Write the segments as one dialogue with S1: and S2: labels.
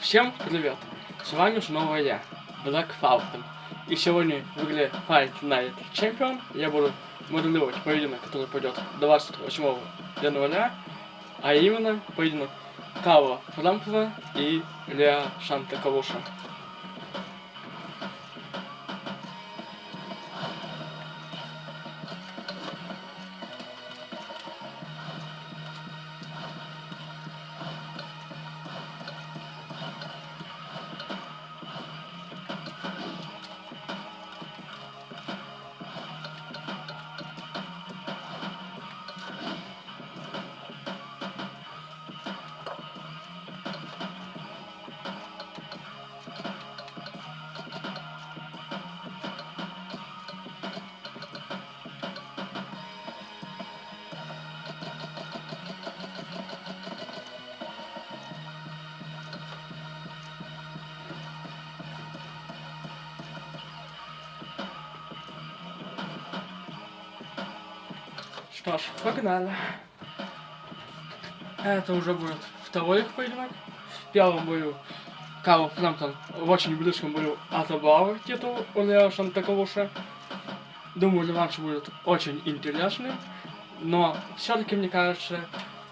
S1: Всем привет! С вами снова я, Falcon. И сегодня в игре Fight Night Champion я буду моделировать поединок, который пойдет 28 января, а именно поединок Карла Фрэмптона и Лео Санта Круса. Что ж, погнали. Это уже будет второй их поединок. В первом бою Карл Фрэмптон в очень близком бою отобрал титул у Лео Санта Круса. Думаю, реванш будет очень интересным, но все-таки, мне кажется,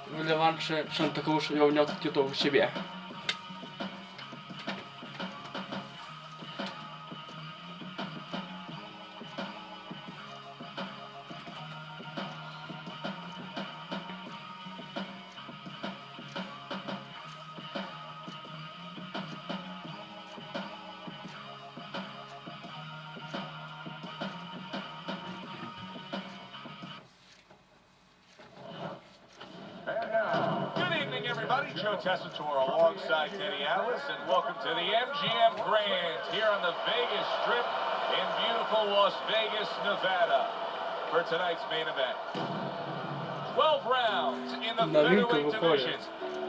S1: в реванше Санта Крус вернет титул себе.
S2: Joe Tessitore alongside Teddy Atlas, and welcome to the MGM Grand here on the Vegas Strip in beautiful Las Vegas, Nevada, for tonight's main event. 12 rounds in the featherweight division.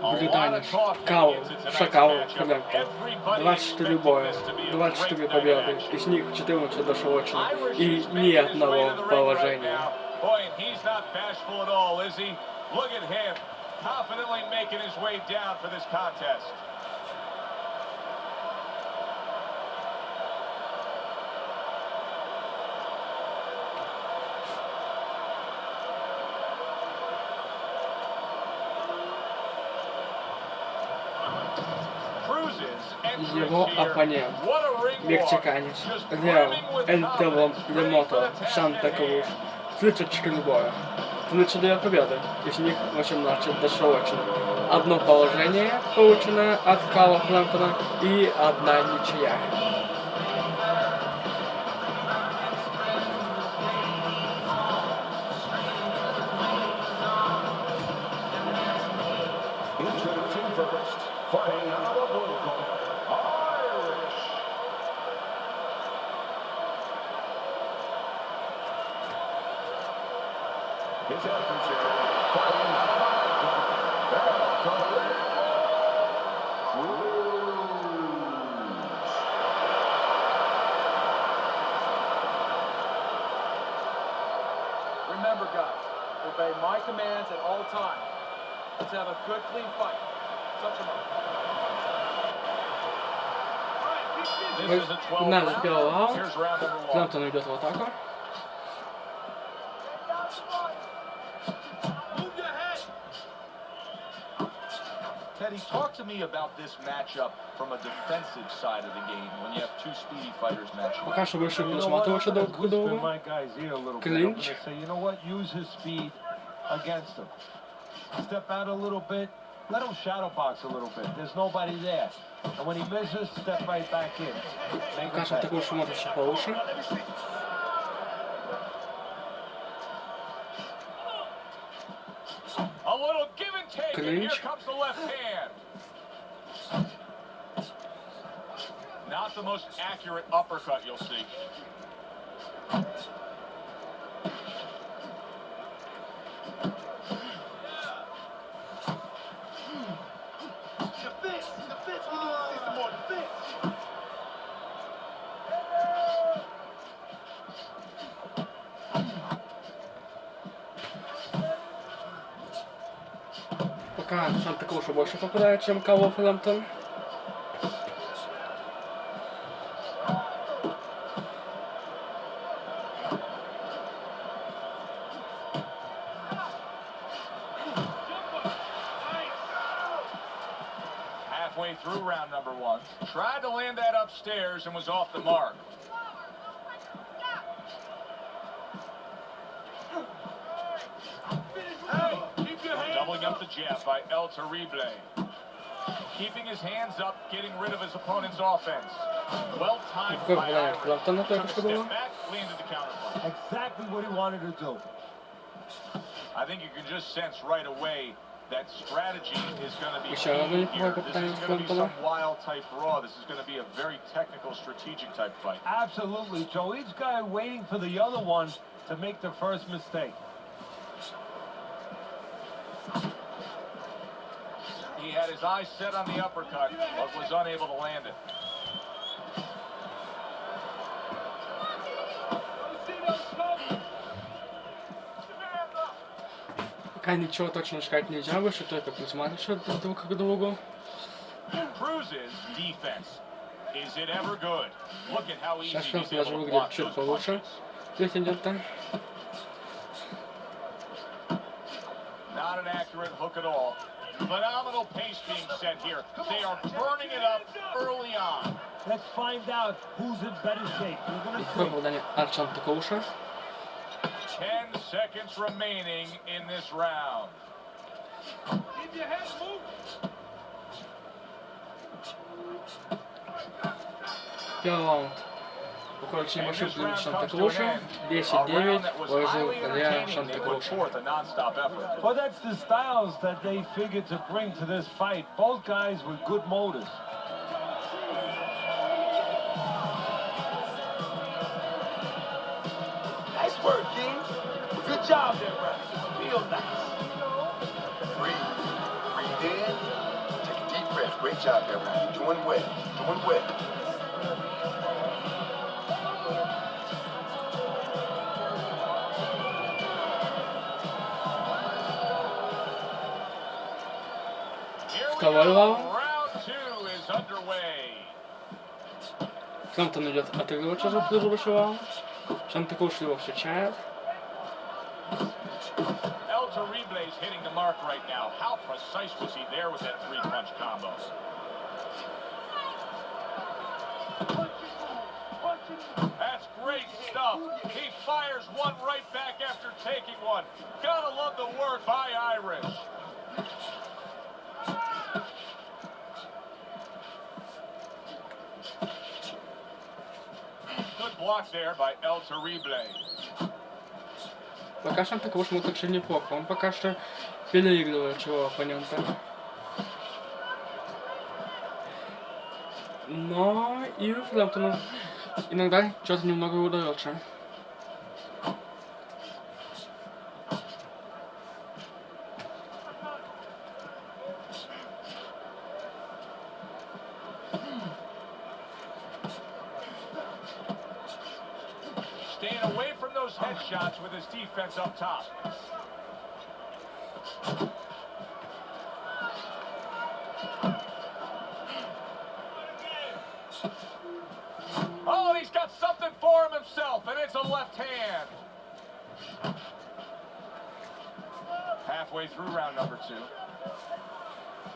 S1: Британец Карл Фрэмптон. 24 боя, 24 победы, из них 14 досрочных и ни одного положения.
S2: Confidently making his way down for this contest.
S1: Его оппонент, мексиканец Лео Санта Крус, 34 боя. 32 победы, из них 18 досрочных. Одно положение, полученное от Карла Фрэмптона, и одна ничья.
S3: Remember, guys, obey my commands at all times. Let's have a good, clean fight. Touch him up.
S1: Надо первый раунд. Фрэмптон идет в атаку.
S2: Teddy, talk to me about this matchup from a defensive side of the game when you have two speedy fighters matching.
S1: Пока что больше присматриваться друг к другу. Клинч.
S4: You know what? Use his speed against him. Step out a little bit. Let him shadow box a little bit. There's nobody there. And when he misses, step right back in.
S1: Пока что такой смотрится получше.
S2: A little give and take, and here comes the left hand. Not the most accurate uppercut you'll see.
S3: Defense, we need to see some more defense.
S1: Пока Санта Круса больше попадает, чем Карл Фрэмптон.
S2: halfway through round number 1. Tried to land that upstairs and was off the mark. Doubling up the jab by El Terrible. Keeping his hands up, getting rid of his opponent's offense. Well timed by Irish. Took a step back, landed the counterpunch.
S4: Exactly what he wanted to do.
S2: I think you can just sense right away that strategy is going to be
S1: Еще
S2: key
S1: одно
S2: here.
S1: неплохое
S2: This is
S1: попытание
S2: going to be
S1: Фрэмптона.
S2: some wild type raw. This is going to be a very technical, strategic type fight.
S4: Absolutely, Joe. Each guy waiting for the other one to make the first mistake.
S2: He had his eyes set on the uppercut, but was unable to land it.
S1: Пока ничего точно сказать нельзя, выше только присматриваться друг к другу.
S2: Cruz's defense. Is it ever good? Look at how easy
S1: Сейчас
S2: he's
S1: Фрэмптон
S2: able
S1: даже
S2: to
S1: выглядит
S2: block
S1: чуть
S2: those
S1: получше
S2: punches.
S1: претендента.
S2: Not an accurate hook at all. Phenomenal pace being set here. They are burning it up early on.
S4: Let's find out who's in better shape. We're gonna
S1: Неплохое
S4: see.
S1: попадание от Санта Круса.
S2: 10 seconds remaining in this round.
S1: Первый раунд. Уходит небольшой плюс Санта Круса. 10-9 в пользу Лео Санта Круса.
S4: Well, that's the styles that they figured to bring to this fight. Both guys with good motors.
S5: Nice work, King. Good job there, bro. Real nice. Breathe. Breathe in. Take a deep breath. Great job there, bro. You're doing well. Doing well.
S1: Второй раунд.
S2: Round 2 is underway.
S1: Фрэмптон идет отыгрывать уже предыдущий раунд. Санта Крус его встречает.
S2: El Terrible is hitting the mark right now. How precise was he there with that 3-punch combo? That's great stuff. He fires one right back after taking one. Gotta love the work by Irish. Good block there by El Terrible.
S1: Пока Санта Крус смотрит очень неплохо. Он пока что переигрывает своего оппонента. Но и Фрэмптону иногда что-то немного удается.
S2: Staying away from those headshots with his defense up top. Oh, he's got something for him himself, and it's a left hand. Halfway through round number 2.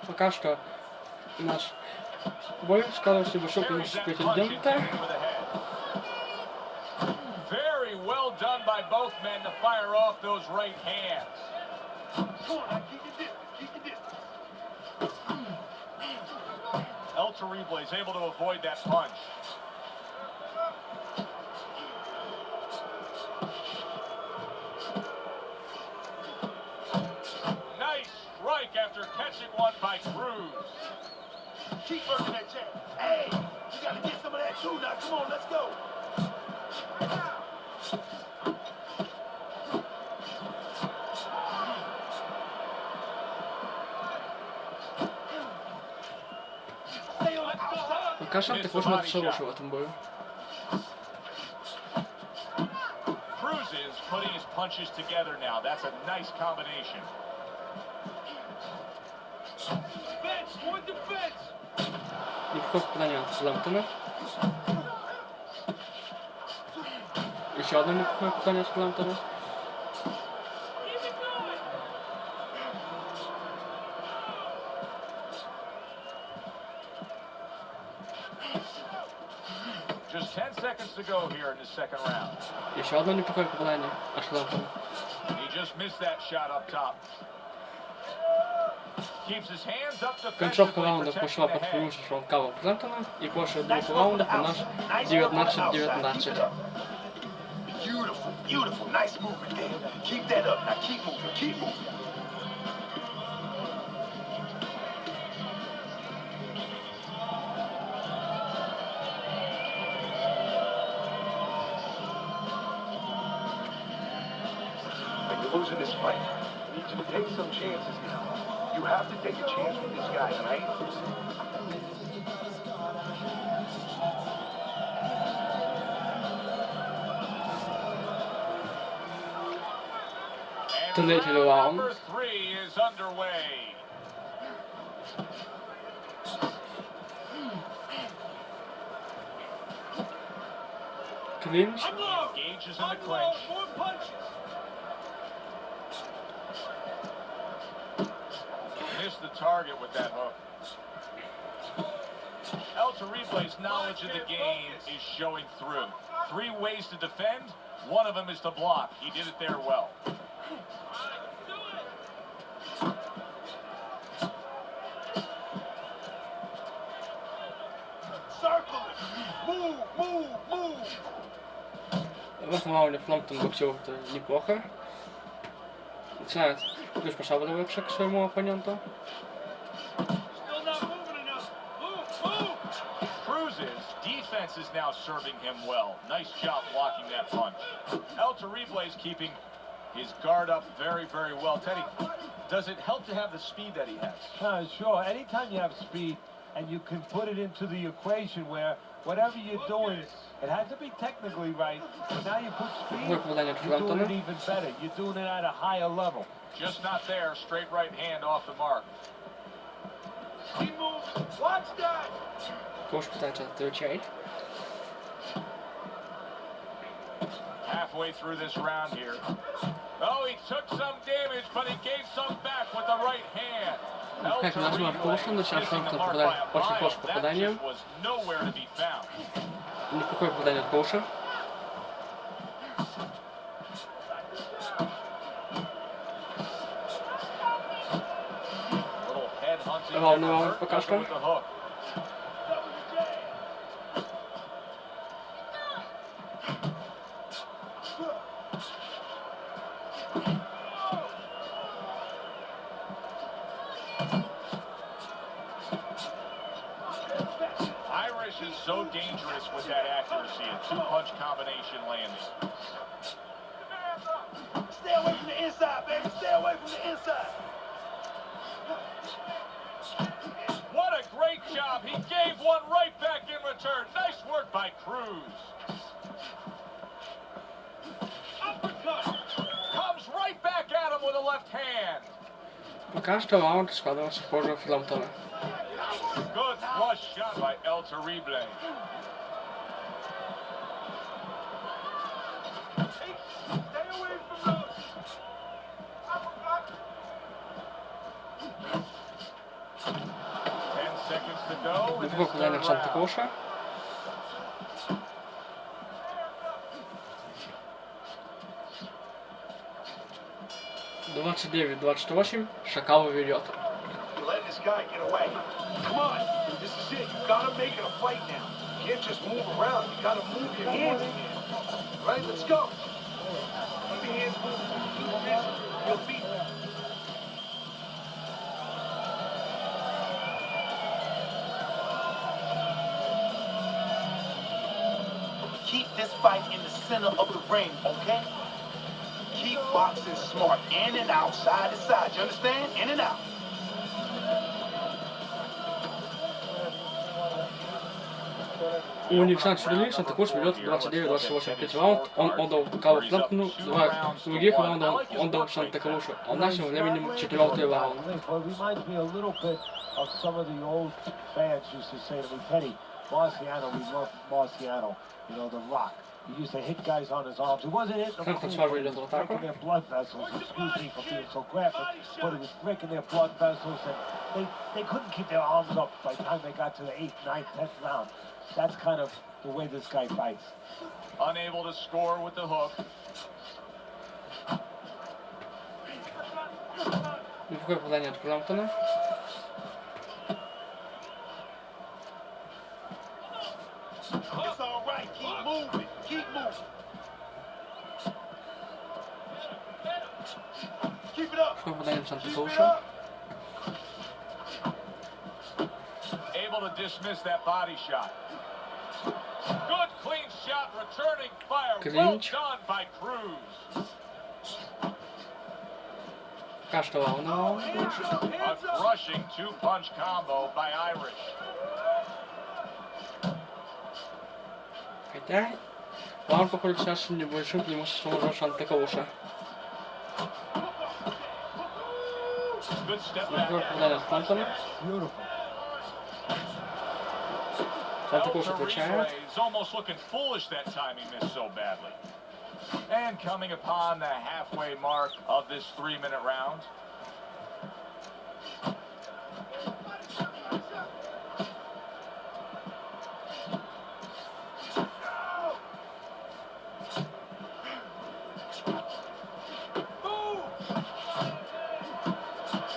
S1: Пока что наш бой складывается небольшой плюс претендента.
S2: Very well done by both men to fire off those right hands. El Terrible is able to avoid that punch. Nice strike after catching one by Cruz.
S5: Keep working that jab. Hey, you gotta get some of that too now. Come on, let's go.
S1: Пока Санта Крус смотрит хороший в этом бою.
S2: Cruz is putting his punches together now. That's a nice combination.
S1: Неплохое попадание от Фрэмптона. Еще одно неплохое попадание от Фрэмптона.
S2: Just 10 seconds to go here in the second round.
S1: Еще одно неплохое попадание от Фрэмптона.
S2: He just missed that shot up top. Keeps his hands up
S1: Концовка
S2: defensively,
S1: раунда
S2: protecting
S1: пошла
S2: the
S1: под
S2: head.
S1: преимуществом Карла Фрэмптона, и после двух раундов у нас 19-19.
S5: Beautiful, beautiful. Nice movement there. Keep that up. Now keep moving, keep moving. You're losing this fight. I need you to take some chances now. You have to take a chance with this guy tonight.
S1: Третий раунд.
S2: Number 3 is underway.
S1: Клинч.
S2: Engages in the clinch. Missed the target with that hook. El Torible's knowledge of the game is showing through. 3 ways to defend. One of them is to block. He did it there well.
S5: Circle it. Move, move, move.
S1: В этом раунде Фрэмптон боксил неплохо. Начинает лишь пошабливаться к своему оппоненту.
S2: Cruz's defense is now serving him well. Nice job blocking that punch. El Torible's keeping his guard up very, very well. Teddy, does it help to have the speed that he has?
S4: Sure. Anytime you have speed and you can put it into the equation where whatever you're doing, it has to be technically right, but now you put speed, you're doing it even better. You're doing it at a higher level.
S2: Just not there. Straight right hand off the mark.
S5: He moves. Watch that.
S1: Кош пытается отвечать.
S2: Halfway through this round here. Oh, he took some damage, but he gave some back with the right hand.
S1: Как нажимал Коша, но сейчас Фрэмптон попадает очень хорошим попаданием. Неплохое попадание от Коша. Равный раунд пока что.
S2: Is so dangerous with that accuracy and 2-punch combination landing.
S5: Stay away from the inside, baby. Stay away from the inside.
S2: What a great job. He gave one right back in return. Nice work by Cruz. Uppercut. Comes right back at him with a left hand.
S1: Пока что раунд складывался в пользу Фрэмптона.
S2: Good flush shot by El Terrible.
S5: Stay away from those. Uppercut.
S2: 10 seconds to go. In
S1: Неплохое
S2: this
S1: попадание
S2: third
S1: от Санта
S2: round.
S1: Круса. — 29-28. Шакал ведет.
S5: You let this guy get away. Come on. This is it. You gotta make it a fight now. You can't just move around. You gotta move your hands again. Right? Let's go. Keep your hands moving. Keep busy. Your feet. Keep this fight in the center of the ring, okay? Keep boxing smart. In and out, side to side. You understand? In and out.
S1: У них шанс релиз, Санта Крус ведет 29-28. Третий раунд он отдал Карлу Фрэмптону, 2 других раунда он отдал Санта Крусу. А в нашем времени 4-й раунд.
S4: Reminds me a little bit of some of the old fans used to say to me, Teddy, Marciano, we love Marciano, you know, The Rock. He used to hit guys on his arms. It wasn't hitting them clean, it was breaking their blood vessels. Excuse me for being so graphic, but it was breaking their blood vessels, and they couldn't keep their arms up by the time they got to the 8th, 9th, 10th round. That's kind of the way this guy fights.
S2: Unable to score with the hook.
S1: Легкое попадание от Фрэмптона.
S5: It's all right. Keep moving. Keep moving. Keep it up.
S1: Легкое попадание от Санта
S5: Keep it
S1: Круса.
S5: up.
S2: Able to dismiss that body shot. Good clean shot, returning fire. Well
S1: Clinch.
S2: done by Cruz.
S1: Пока что волновал.
S2: A crushing two-punch combo by Irish.
S1: Хотя, план, походу, сейчас небольшим преимуществом уже Санта Круса.
S2: Good step
S1: Легкое
S2: back.
S1: попадание от Фрэмптона.
S4: Beautiful.
S1: Санта Крус отвечает.
S2: He's almost looking foolish that time he missed so badly. And coming upon the halfway mark of this 3-minute round.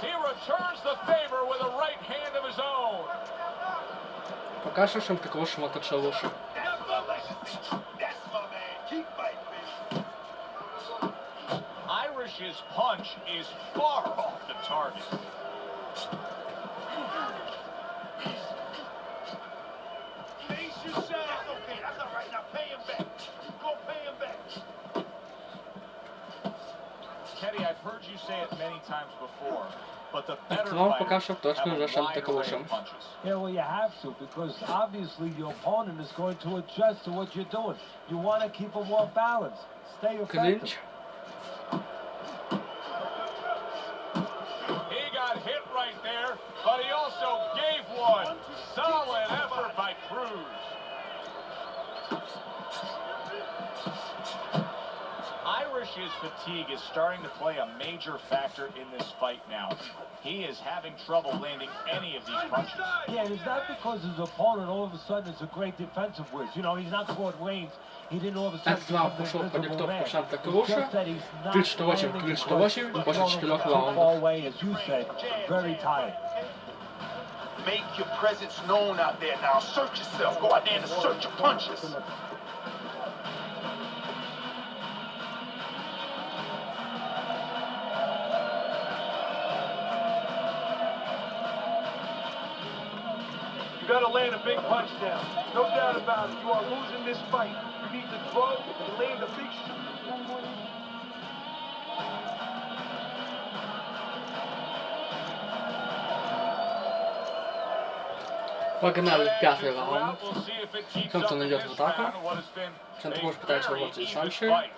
S2: He returns the favor with a right hand of his own.
S1: Пока что Санта Крус мотоцикл лучше.
S5: That's my man. Keep fighting, baby.
S2: Irish's punch is far off the target.
S5: Face yourself. Okay, that's all right. Now pay him back. Go pay him back.
S2: Teddy, I've heard you say it many times before, but the better
S1: Но
S2: fighters
S1: пока что точно
S2: have
S1: уже
S2: a
S1: Санта
S2: wide array
S1: Крусом.
S2: of punches.
S4: Yeah, well, you have to, because obviously your opponent is going to adjust to what you're doing. You want to keep them more balanced. Stay effective.
S1: Клинч.
S2: He got hit right there, but he also gave one. Solid effort by Cruz. Irish's fatigue is starting to play a major factor in this fight now. He is having trouble landing any of these punches.
S4: Yeah, and it's not because his opponent all of a sudden is a great defensive whiz. You know, he's not Claude Rains. He didn't all of a sudden
S1: Артвал
S4: become
S1: пошел
S4: the
S1: по
S4: invisible man.
S1: диктовку Санта
S4: It's
S1: Круса.
S4: just that he's not
S1: Клинч 108,
S4: landing
S1: клинч
S4: because
S1: 108
S4: he's
S1: после
S4: going
S1: 4
S4: from the
S1: раундов.
S4: football way, as you said, very tired.
S5: Make your presence known out there now. Search yourself. Go out there and search your punches. You gotta land a big punch now. No doubt about it. You are losing this fight. You need to throw and land a big shot.
S1: Погнали пятый раунд.
S2: We'll see if it keeps
S1: Фрэмптон
S2: up in
S1: идет
S2: this
S1: в атаку.
S2: round, what has been
S1: Санта
S2: a
S1: Крус пытается
S2: very
S1: вырваться из
S2: even
S1: санши.
S2: fight.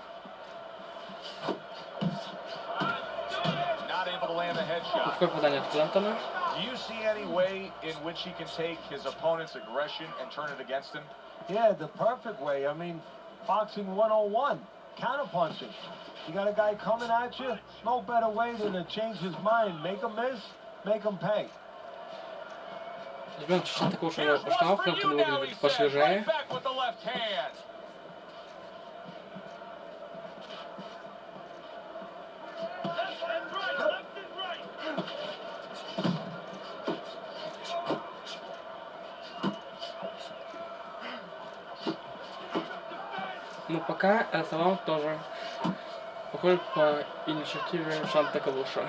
S2: Not able to land the headshot.
S1: Легкое попадание от Фрэмптона.
S2: Do you see any way in which he can take his opponent's aggression and turn it against him?
S4: Yeah, the perfect way. I mean, boxing 101, counterpunching. You got a guy coming at you, no better way than to change his mind. Make him miss, make him pay.
S1: Жмем чуть Санта Круса его
S2: Here's one
S1: пошел,
S2: for
S1: Фрэмптон
S2: you now, he
S1: выглядит
S2: said.
S1: посвежее.
S2: Right back with the left hand.
S1: Но пока этот раунд тоже походит по инициативе Санта Круса.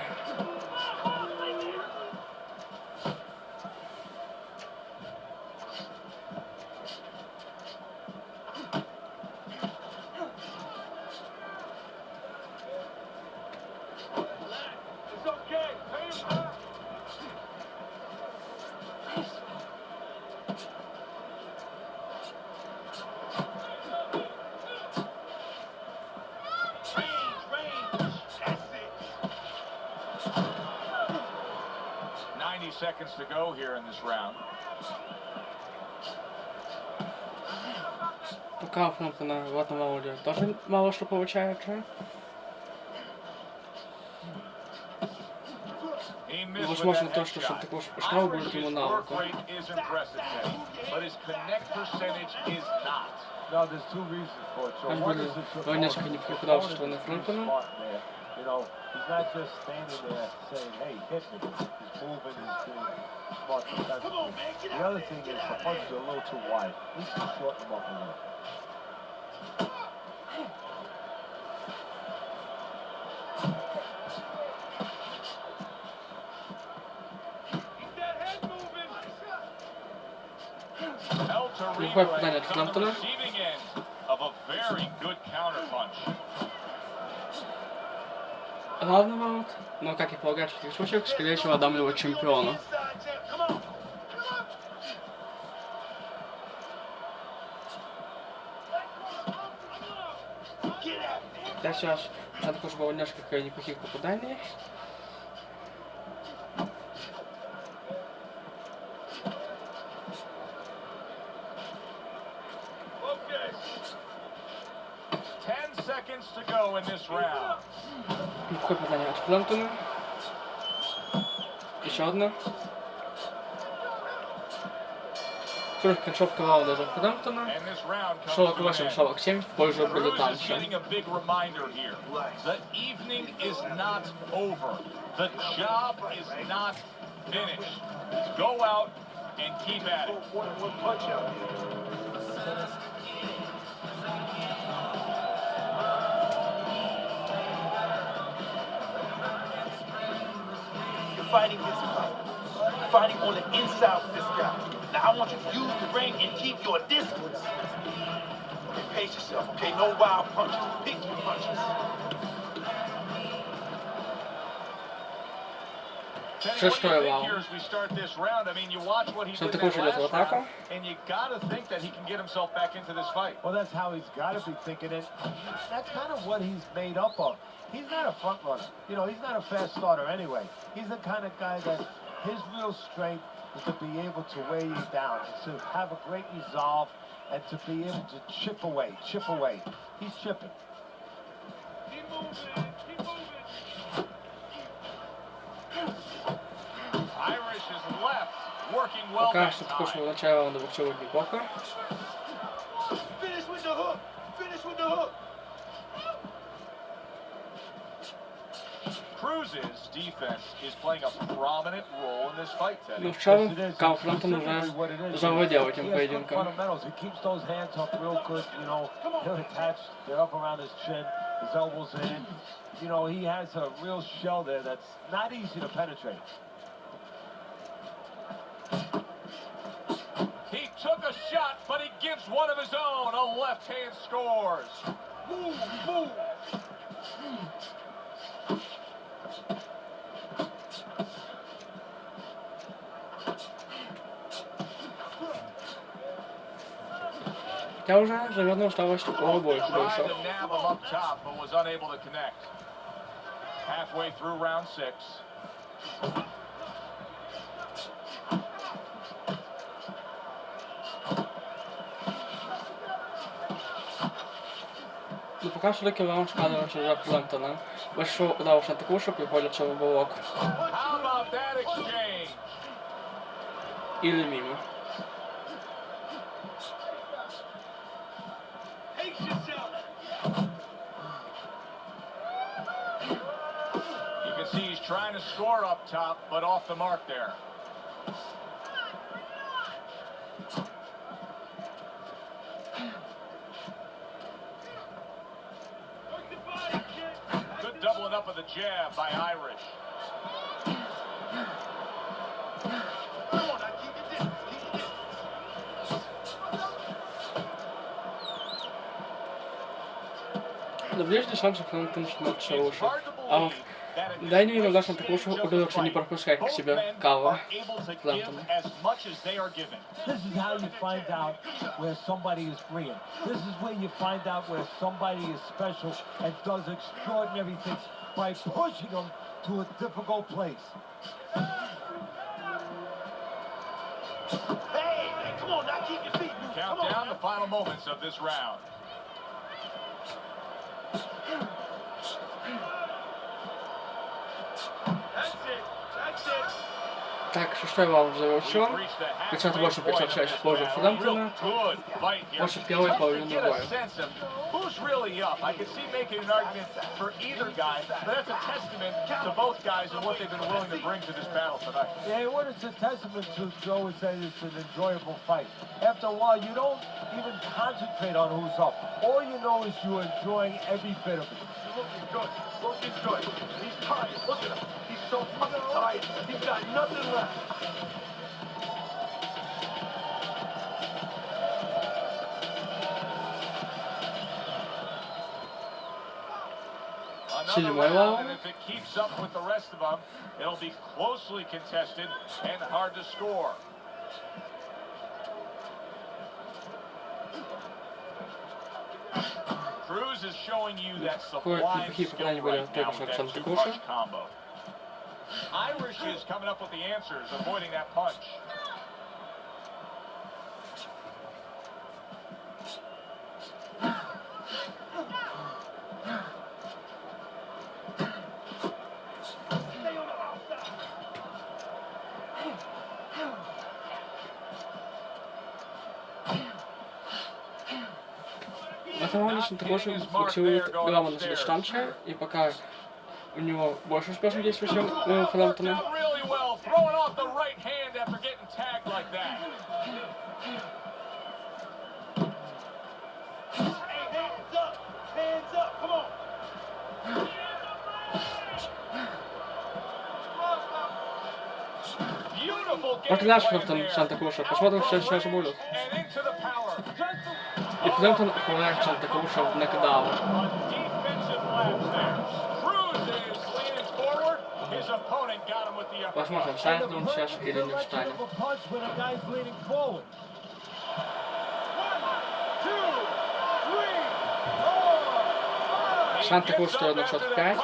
S5: It's okay. Pay him back. Range. That's it.
S2: 90 seconds to go here in this round.
S1: Карл Фрэмптона в этом раунде тоже мало что получается. Возможно, то, что Санта Крус ушел, будет ему на руку. Аж были несколько непреподавательства на Фрэмптона.
S4: You know, he's not just standing there saying, hey, hit me. He's moving, he's doing smart defensively. The other thing is the punches are a little too wide. At least he's shorten them up a little.
S1: Неплохое попадание от Фрэмптона. Главный раунд, но, как и полагается в таких случаях, скорее всего, отдамливает чемпиона. Да, сейчас Санта Крус было несколько неплохих попаданий. Неплохое попадание от Фрэмптона. Еще одно. Вторая концовка раунда за Фрэмптона. 48-47 в пользу британца.
S5: Fighting this guy. You're fighting on the inside with this guy. Now I want you to use the ring and keep your distance. Okay, pace yourself, okay? No wild punches. Pick your punches.
S1: Шестой раунд. Санта Крус идет в атаку.
S4: Well, that's how he's got to be thinking it. That's kind of what he's made up of. He's not a front runner. You know, he's not a fast starter anyway. He's the kind of guy that his real strength is to be able to weigh you down, to have a great resolve, and to be able to chip away. He's chipping.
S5: Keep moving, keep moving. Irish is left, working well.
S1: Пока Санта Крус в начале раунда выучил неплохо.
S5: Finish with the hook. Finish with the hook. Cruz's defense is playing a prominent role in this fight, Teddy.
S1: Ну, в целом, Карл Фрэмптон уже завладел этим поединком.
S4: He keeps those hands up real good, you know, they're attached, they're up around his chin, his elbows in. You know, he has a real shell there that's not easy to penetrate.
S2: He took a shot, but he gives one of his own. A left hand scores. Move, move.
S1: Я уже заметно усталость у обоих бойцов.
S2: Halfway through round 6.
S1: Но пока все-таки раунд складывается за Фрэмптона. Большой удар Санта Круса приходится в блок. Или мимо.
S2: He's trying to score up top, but off the mark there. Good doubling up of the jab by Irish.
S1: Но ближний шанс Фрэмптон начинает все лучше. А вот дальний иногда Санта Крусу удается не пропускать к себе Карла Фрэмптона.
S4: This is how you find out where somebody is brilliant. This is where you find out where somebody is special and does extraordinary things by pushing them to a difficult place.
S5: Hey, come on, now keep your feet moving.
S2: count down the final moments of this round.
S1: Так, шестой раунд завершен. 58-56 в пользу Фрэмптона. После первой половины боя.
S2: Who's really up? I can see making an argument for either guy, but that's a testament to both guys and what they've been willing to bring to this battle tonight.
S4: Yeah, what it's a testament to, Joe, is that it's an enjoyable fight. After a while, you don't even concentrate on who's up. All you know is you're enjoying every bit of it.
S5: He's looking good. Looking good. He's tired. Look at him. He's so fucking tired. He's got nothing left.
S2: Another round, and if it keeps up with the rest of them, it'll be closely contested and hard to score. Cruz is showing you that sublime skill right now with that two-punch combo. Irish is coming up with the answers, avoiding that punch.
S1: В этом раунде Санта Крус боксирует грамотно с дистанции, и пока у него больше успешных действий, чем у Фрэмптона. Вот и наш Фрэмптон Санта Круса. Посмотрим, что сейчас будет. И Фрэмптон отправляет Санта Круса в нокдаун. Посмотрим, встанет ли он сейчас или не встанет. Санта Крус стоит на счет 5.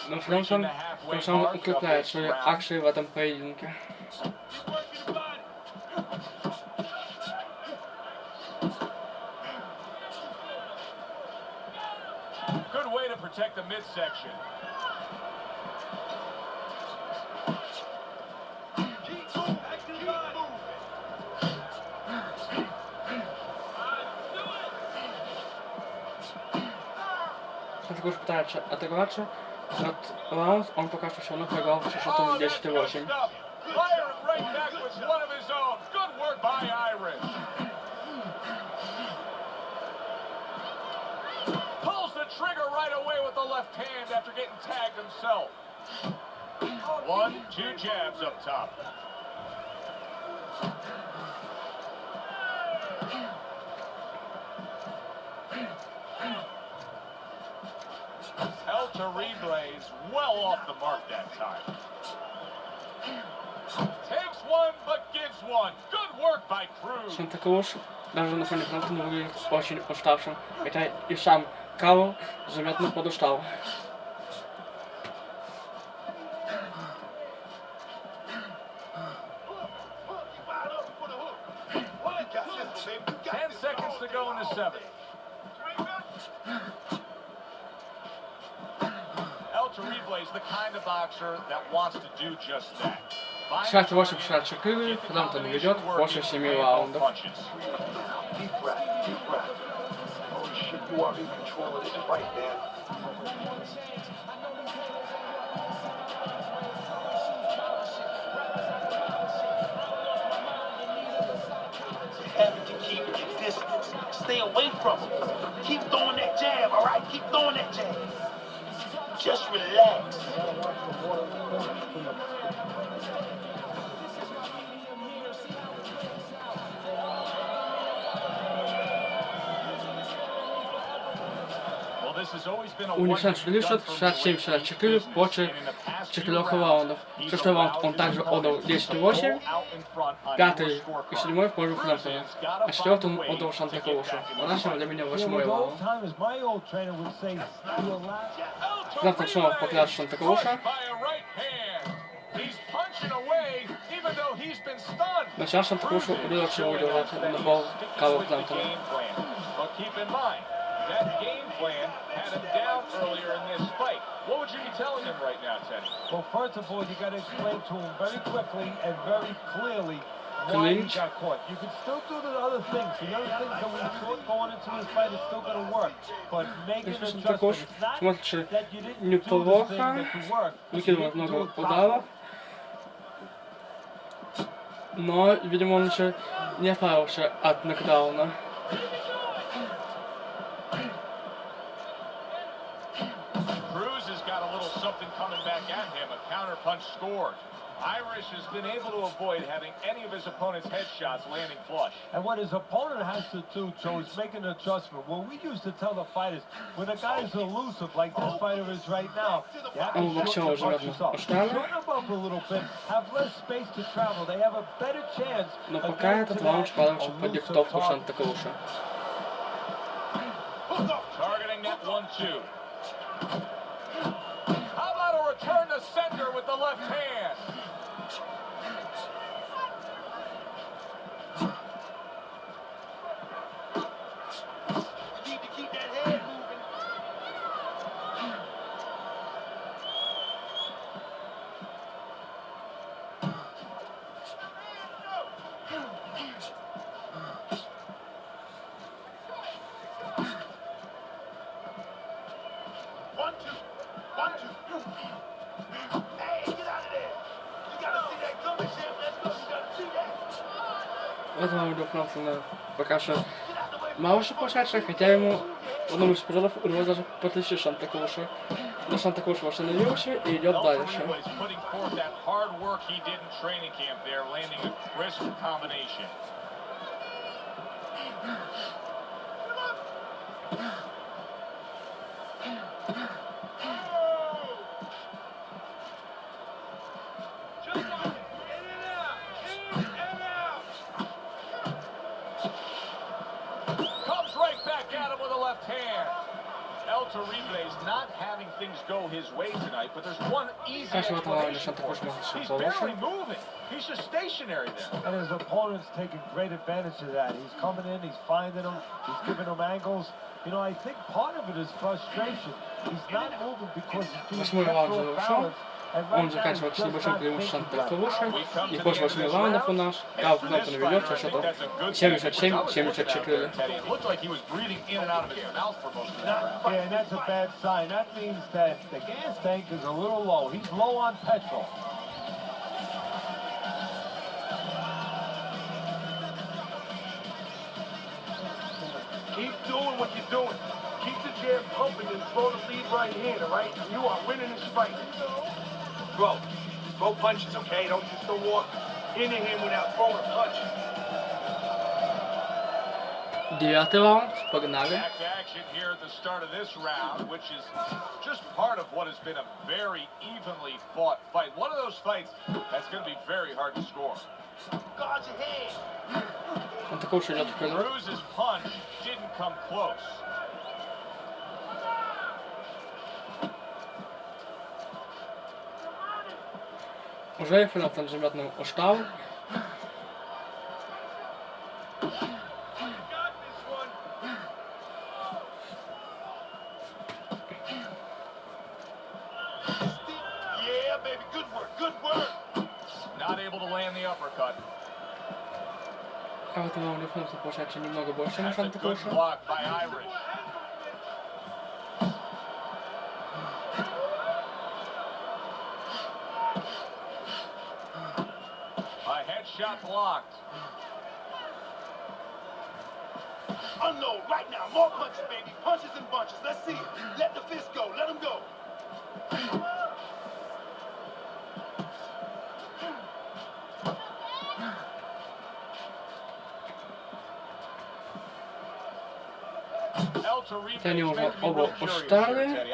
S1: Но Фрэмптон тем самым укрепляет свои акции в этом поединке.
S2: Good way to protect the midsection.
S1: Санта Крус пытается отыграться. Этот раунд он пока что все равно проиграл со счетом 10-8.
S2: Pulls the trigger right away with the left hand after getting tagged himself. 1-2 jabs up top. Reblaze well off the mark that time. Takes one but gives one. Good work by Cruz.
S1: Санта Крус даже на фоне Фрэмптона выглядит очень уставшим, хотя и сам Карл заметно подустал.
S2: The kind of boxer that wants to do just that.
S1: 68-64, Фрэмптон ведет после 7 раундов.
S5: Stay away from him. Keep throwing that jab, all right? Keep throwing that jab. Just relax.
S1: Универсальный счет 67-64 после 4 раундов. 6 раунд он также отдал 10-8, 5 и 7 в пользу Фрэмптона, а 4 он отдал Санта Крусу. По нашему времени 8 раунд. Фрэмптон снова поклял Санта Круса. Но сейчас Санта Крусу удается удержать на пол Карла Фрэмптона.
S2: That game plan had him down earlier in this fight. What would you be telling him right now, Teddy?
S4: Well, first of all, you got to explain to him very quickly and very clearly why he got caught. You can still do the other things. The other things that we thought going into this fight is still going to work. But make an adjustment. It's not that you didn't do the thing that you worked.
S1: Выкидывает много ударов. Но, видимо, он еще не оправился от нокдауна.
S2: Cruz has got a little something coming back at him. A counter punch scored. Irish has been able to avoid having any of his opponent's headshots landing flush.
S4: And what his opponent has to do, Joe, is make an adjustment. Well, we used to tell the fighters, when a guy is elusive like this fighter is right now, you have to shorten the punches up. Shorten them up a little bit, have less space to travel. They have a better chance.
S1: Но пока этот раунд падался под диктовку Санта Круса.
S2: Targeting that 1-2. How about a return to center with the left hand?
S5: You need to keep that head moving. One, two. Hey, get out of there. You gotta see that coming, champ. Let's go. You gotta see that.
S1: В этом раунде Фрэмптона пока что мало что получается, хотя ему в одном из эпизодов удалось даже подлечить Санта Круса. Но Санта Крус восстановился и идет дальше.
S2: Not having things go his way tonight, but there's one easy
S1: explanation.
S2: He's barely moving. He's just stationary there.
S4: And his opponent's taking great advantage of that. He's coming in, he's finding them, he's giving them angles. You know, I think part of it is frustration. He's not moving because he's doing natural balance.
S1: Он заканчивается с небольшим преимуществом Санта Круса. И после 8 раундов у нас Карл Фрэмптон ведет со счетом 77-74.
S4: Yeah, and that's a bad sign. That means that the gas tank is a little low. He's low on petrol.
S5: Keep doing what you're doing. Keep the jab pumping and throw the lead right hand, all right? You are winning this fight. Throw punches, okay? Don't walk into him without throwing a punch.
S1: 9-й раунд, погнали.
S2: Action here at the start of this round, which is just part of what has been a very evenly fought fight. One of those fights that's going to be very hard to score.
S5: Guard your head.
S1: Санта Крус идет вперед.
S2: Cruz's punch didn't come close.
S1: Уже Фрэмптон заметно устал.
S5: Yeah, baby, good work.
S2: Not able to land the uppercut.
S1: А в этом раунде Фрэмптон получается немного больше, чем
S2: That's a
S1: Санта
S2: good
S1: Круса.
S2: block by Irish. Shot blocked.
S5: Unload right now. More punches, baby. Punches and bunches. Let's see it. Let the fist go. Let him go.
S1: Они уже оба устали.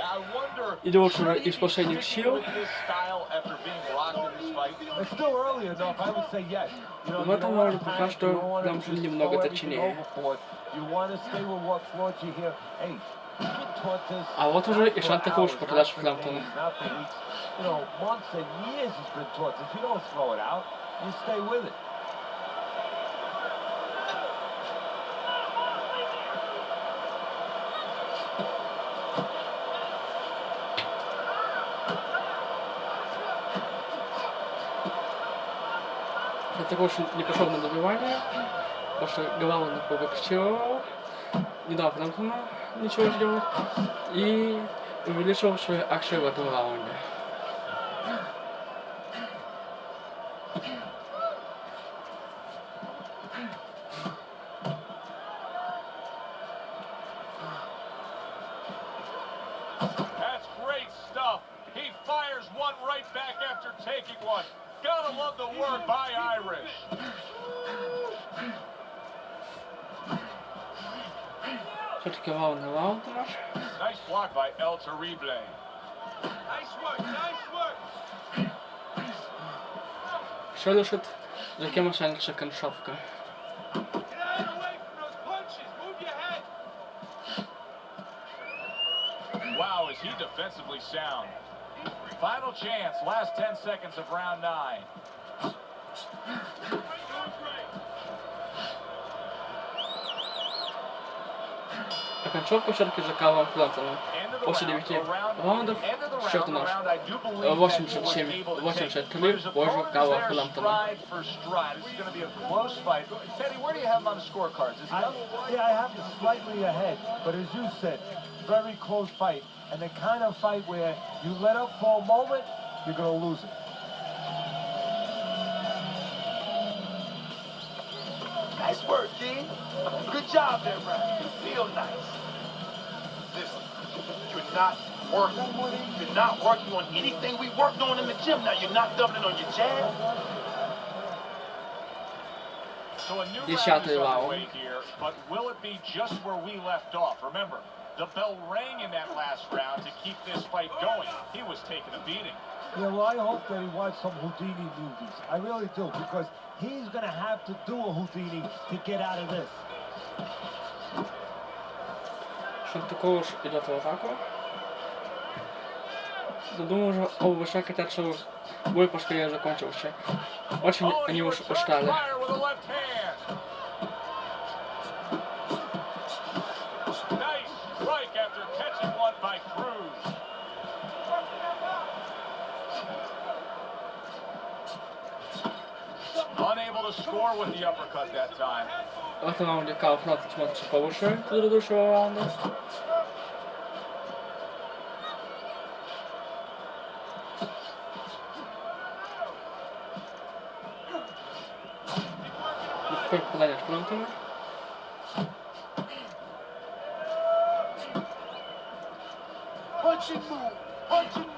S1: И лучше из последних сил.
S2: fight.
S4: It's still early enough, I would say yes. You know,
S1: В этом
S4: you
S1: роли
S4: don't
S1: пока
S4: wanna
S1: что
S4: panic, you don't wanna
S1: Фрэмптон
S4: just
S1: немного
S4: throw everything
S1: точнее.
S4: overboard. You want to stay with what brought you here. Hey, you've been taught this
S1: А вот уже и
S4: not for
S1: Санта Крус
S4: hours,
S1: по
S4: not
S1: подаче
S4: for
S1: Фрэмптона.
S4: days, not for weeks. You know, months and years he's been taught this. You don't throw it out. You stay with it.
S1: Санта Крус не пошел на добивание, потому что голову на побоксировал, не дал Фрэмптону ничего сделать и увеличил свои акции в этом раунде.
S2: That's great stuff. He fires one right back after taking one. Gotta love the word by Irish.
S1: Все-таки раунд на раунд наш.
S2: Nice block by El Terrible.
S5: Nice work, nice work.
S1: Все решит, за кем останется концовка.
S5: Get out of the way from those punches. Move your head.
S2: Wow, is he defensively sound. Final chance, last 10 seconds of round 9.
S5: Doing great.
S1: А концовка все-таки за Карлом Фрэмптоном.
S2: End of the
S1: После
S2: round,
S1: 9
S2: so round,
S1: раундов
S2: end of the
S1: счет
S2: round,
S1: у
S2: the
S1: нас
S2: round I do believe that he was
S1: 87-83
S2: able to
S1: в
S2: take.
S1: пользу
S2: His
S1: Карла
S2: opponent is there
S1: Фрэмптона.
S2: stride for stride. This is going to be a close fight. Teddy, where do you have him on the scorecards? Is he up?
S4: Yeah, I have it slightly ahead, but as you said, very close fight. And the kind of fight where you let up for a moment, you're going to lose it.
S5: Nice work, King. Good job there, Brad. Real nice. Listen, you're not working. You're not working on anything we worked on in the gym. Now you're not doubling on your jab.
S2: So a new round
S1: Десятый
S2: is
S1: раунд.
S2: underway here, but will it be just where we left off? Remember, the bell rang in that last round to keep this fight going. He was taking a beating.
S4: Yeah, well, I hope that he watched some Houdini movies. I really do, because he's going to have to do a Houdini to get out of this.
S1: Санта Крус идет в атаку. Думаю, уже оба хотят, чтобы бой поскорее закончился. Очень
S2: Oh,
S1: они
S2: he
S1: уж
S2: returns
S1: устали.
S2: fire with a left hand. Nice strike after catching one by Cruz. Unable to score with the uppercut that time.
S1: В этом раунде Карл Фрэмптон смотрится повыше предыдущего раунда. Легкое попадание от Фрэмптона.
S5: Punch and move. Punch and move.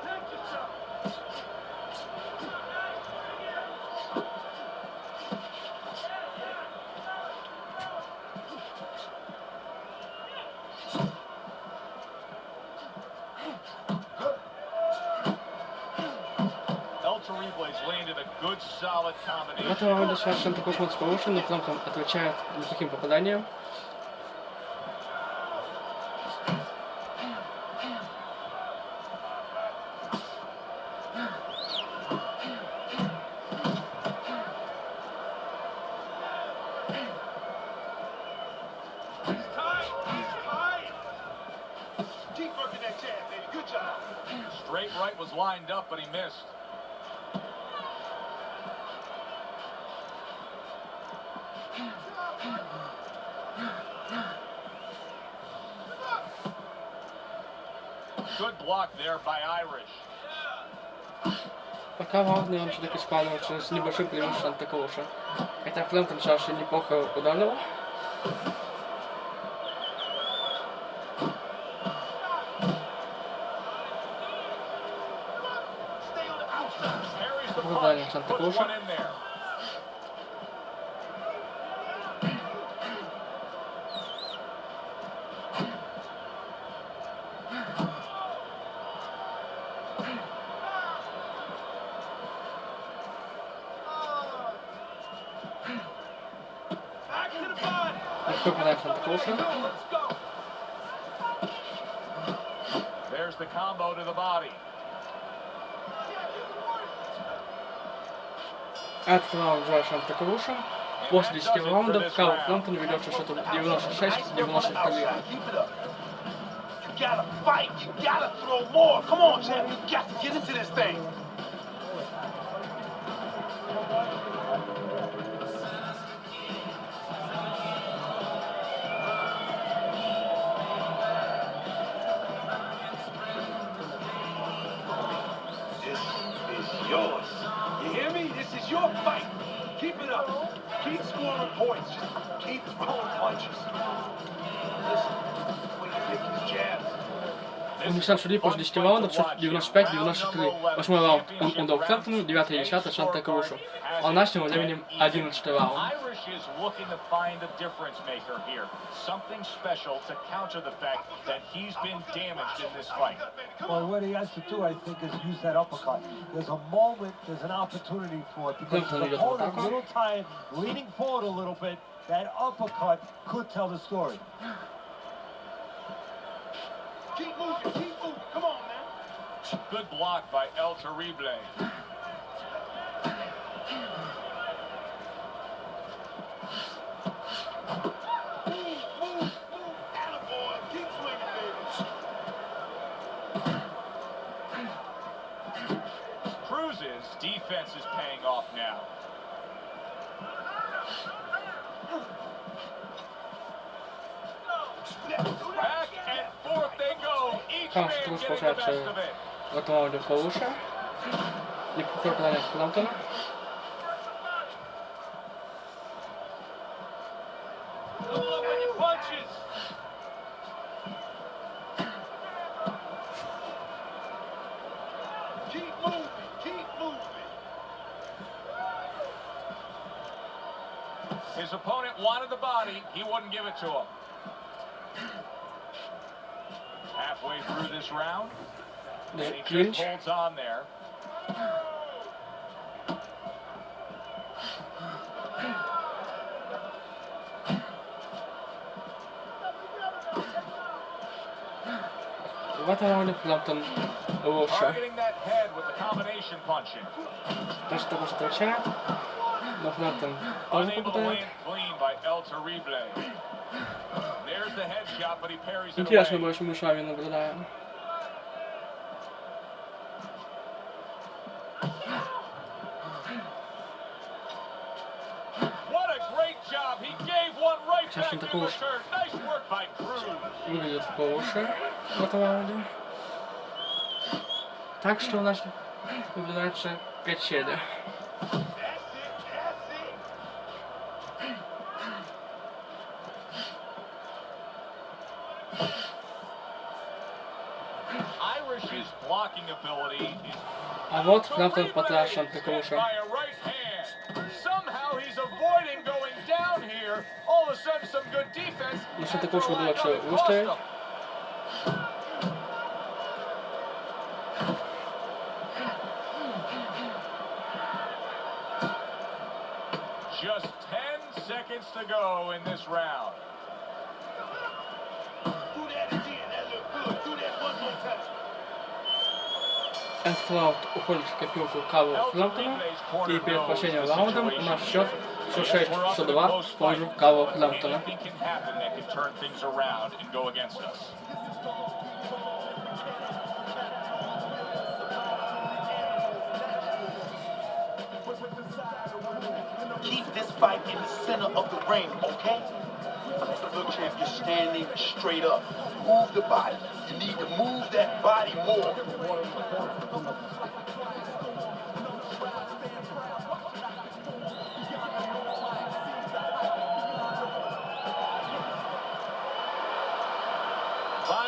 S5: Take yourself.
S2: El Terrible's landed a good, solid
S1: В
S2: combination.
S1: этом раунде сейчас Санта Крус смотрится повыше, но Фрэмптон отвечает неплохим попаданием.
S5: He's tight. He's tight. Keep working that jab, baby. Good job.
S2: Straight right was lined up, but he missed. Good block there by Irish.
S1: Пока раунд он все-таки складывается с небольшим преимуществом Санта Круса. Хотя Фрэмптон сейчас и неплохо ударил.
S5: Stay on the outside.
S2: Parries the
S1: Попадание
S2: punch,
S1: Санта
S2: puts
S1: Круса.
S2: one in there.
S1: попадает Санта Круса.
S2: There's the combo to the body.
S1: Этот раунд за Санта Крусом. После 10 раундов Карл Фрэмптон ведет со счетом 96-93.
S5: You gotta fight. You gotta throw more. Come on, champ. You got to get into this thing. This is yours. You hear me? This is your fight. Keep it up. Keep scoring points. Just keep throwing punches. Listen, when you pick his jabs.
S1: Универсал судей после 10 раундов 95-93. 8 раунд он дал Фрэмптону, 9 и 10 Санта Крусу. А нашим временем 11 раунд.
S2: Irish is looking to find a difference maker here. Something special to counter the fact that he's been damaged in this fight.
S4: Well, what he has to do, I think, is use that uppercut. There's a moment, there's an opportunity for it. Because the opponent's a little tired, leaning forward a little bit. That uppercut could tell the story.
S5: Keep moving, keep moving. Come on, man.
S2: Good block by El Terrible.
S5: Move. Attaboy. Keep swinging, baby.
S2: Cruz's defense is paying off now. Back and forth they go. Each
S1: Карл
S2: man
S1: Крус
S2: getting the best
S1: получается
S2: of it.
S1: в этом раунде получше. И попадает Фрэмптона.
S5: Pull up on your punches. Keep moving, keep moving.
S2: His opponent wanted the body. He wouldn't give it to him. Halfway through this round, and he just
S1: Clinch.
S2: holds on there.
S1: В этом раунде Фрэмптон лучше.
S2: Targeting that head with the combination punching.
S1: Санта Крус встречает. Но Фрэмптон тоже
S2: Unable to
S1: попадает.
S2: land clean by El Terrible. There's the headshot, but he parries it
S1: Интересно,
S2: away.
S1: больше мы с вами наблюдаем.
S2: What a great job! He gave one right
S1: Сейчас
S2: back
S1: Санта
S2: in
S1: Крус
S2: return. Nice work by Cruz.
S1: выглядит получше в этом раунде. Так что у нас наблюдаются качели.
S5: That's it.
S2: Irish's blocking ability is
S1: А вот Фрэмптон потряс Санта Круса.
S2: by a right hand. Somehow he's avoiding going down here. All of a sudden, some good defense.
S1: Но Санта Крусу удается выстоять.
S2: Just 10 seconds to go in this round.
S5: Do that again. That looked good. Do that one more time.
S1: Этот раунд уходит в копилку Карлу Фрэмптона. И перед последним раундом у нас счет 106-102 в пользу Карла Фрэмптона.
S2: Anything can happen that can turn things around and go against us.
S5: Keep this fight in the center of the ring, okay? Look, champ, you're standing straight up. Move the body. You need to move that body more.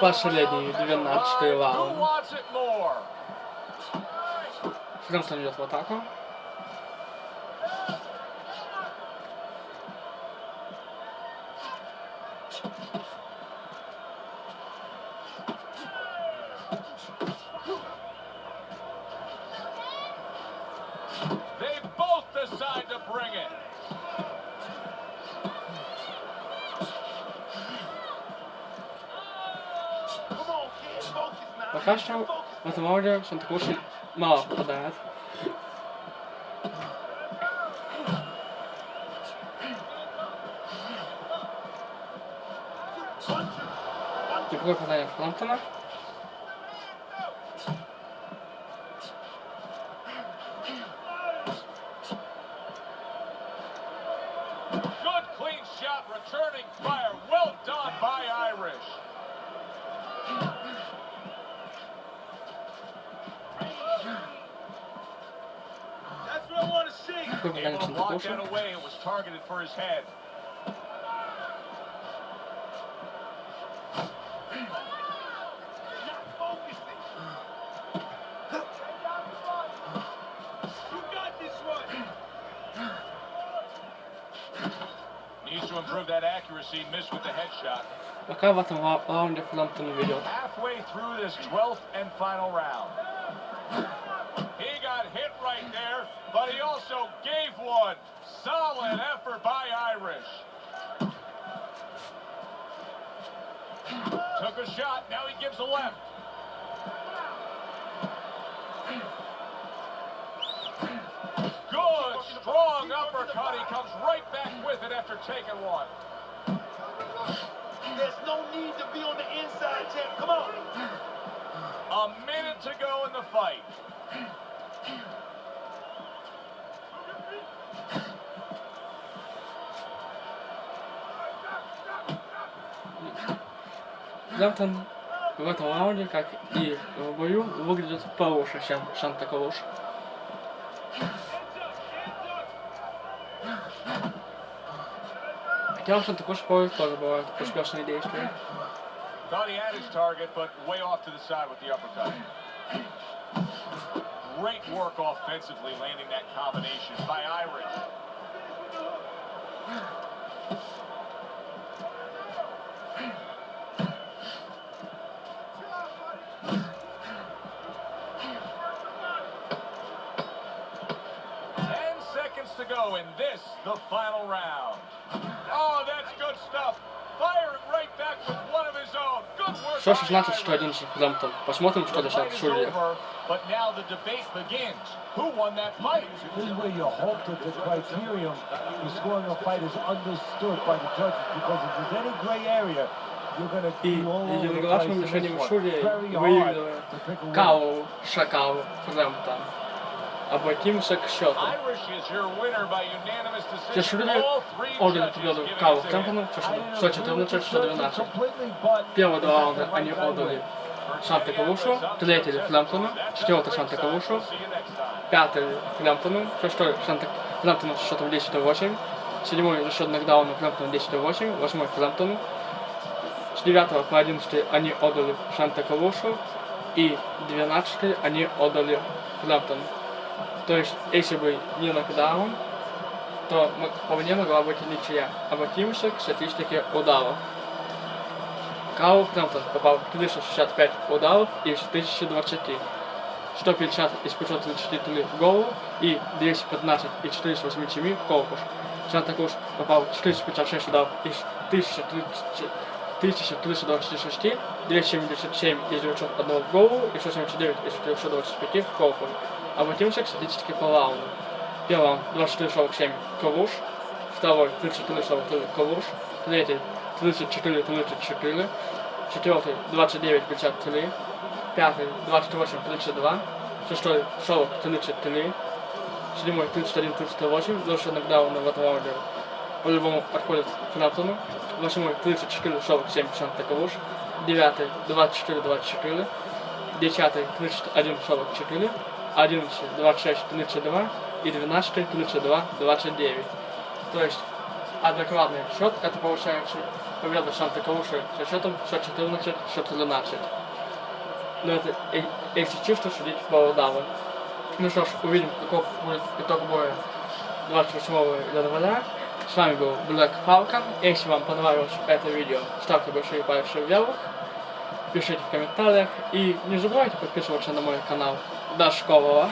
S1: Последний 12-й
S2: Who
S1: раунд.
S2: wants it more?
S1: Фрэмптон идет в атаку.
S2: They both decide to bring it.
S1: пока что в этом аудио Санта Крус мало попадает. Другое попадание Фрэмптона.
S2: Good clean shot, returning fire. Well done by Irish.
S5: That's what I want to see.
S1: Другое попадание
S2: Able to
S1: Санта
S2: block
S1: Круса.
S2: that away. It was targeted for his head. Needs to improve that accuracy. Missed with the headshot.
S1: Пока в этом раунде Фрэмптон ведет.
S2: Halfway through this 12th and final round. He got hit right there, but he also gave one. Solid effort by Irish. Took a shot, now he gives a left. Good, strong uppercut. He comes right back with it after taking one.
S5: There's no need to be on the inside, champ. Come on.
S2: A minute to go in the fight.
S1: Фрэмптон в этом раунде, как и в бою, выглядит получше, чем Санта Крус. Хотя у Санта Круса тоже бывают успешные действия.
S2: Thought he had his target, but way off to the side with the uppercut. Great work offensively, landing that combination by Irish. To go in this, the final round. Oh, that's good stuff. Firing right back with one of his own. Good work.
S1: 116-111 Фрэмптон. Посмотрим, что дальше судьи.
S2: But now the debate begins. Who won that fight?
S4: This is where you hope that the criterion for scoring a fight is understood by the judges, because if there's any gray area, you're going to
S1: И
S4: be all over the place
S1: единогласным
S4: in
S1: решением
S4: this one.
S1: судей
S4: Very hard
S1: выигрывает
S4: to pick a winner.
S1: Карл Фрэмптон. Обратимся к счету.
S2: Irish is your winner by unanimous
S1: Все
S2: decision.
S1: судьи
S2: All three
S1: отдали
S2: judges
S1: победу
S2: giving
S1: Карлу
S2: it to him.
S1: Фрэмптону 114-112.
S4: Completely, but
S1: Первые два раунда они отдали Санта Крусу, третий Фрэмптону, четвертый Санта Крусу, пятый Фрэмптону, шестой Фрэмптону с счетом 10-8, седьмой за счет нокдауна Фрэмптону 10-8, восьмой Фрэмптону. С 9 по 11 они отдали Санта Крусу, и 12 они отдали Фрэмптону. То есть, если бы не нокдаун, то по мне могла быть ничья. Обратимся к статистике ударов. Карл Фрэмптон попал 365 ударов из 1020, 150 из 533 в голову и 215 из 487 в корпус. Санта Крус попал 456 ударов из 1326, 277 из 901 в голову и 179 из 425 в корпус. Обратимся к статистике по раунду. Первый раунд 24-47 Cruz, второй 34-43 Cruz, третий 34-34, четвертый 29-53, пятый 28-32, шестой 40-33, седьмой 31-38, дольше нокдауна в этом раунде по-любому отходит Фрэмптону, восьмой 34-47 Санта Крус, девятый 24-24, десятый 31-44, 11, 26, 32 и 12, 32, 29. То есть адекватный счет, это получается победа Санта Круса со счетом 114, 113. Но это если чисто судить по удару. Ну что ж, увидим, каков будет итог боя 28 января. С вами был Falcon. Если вам понравилось это видео, ставьте большие пальцы вверх, пишите в комментариях и не забывайте подписываться на мой канал дошколова.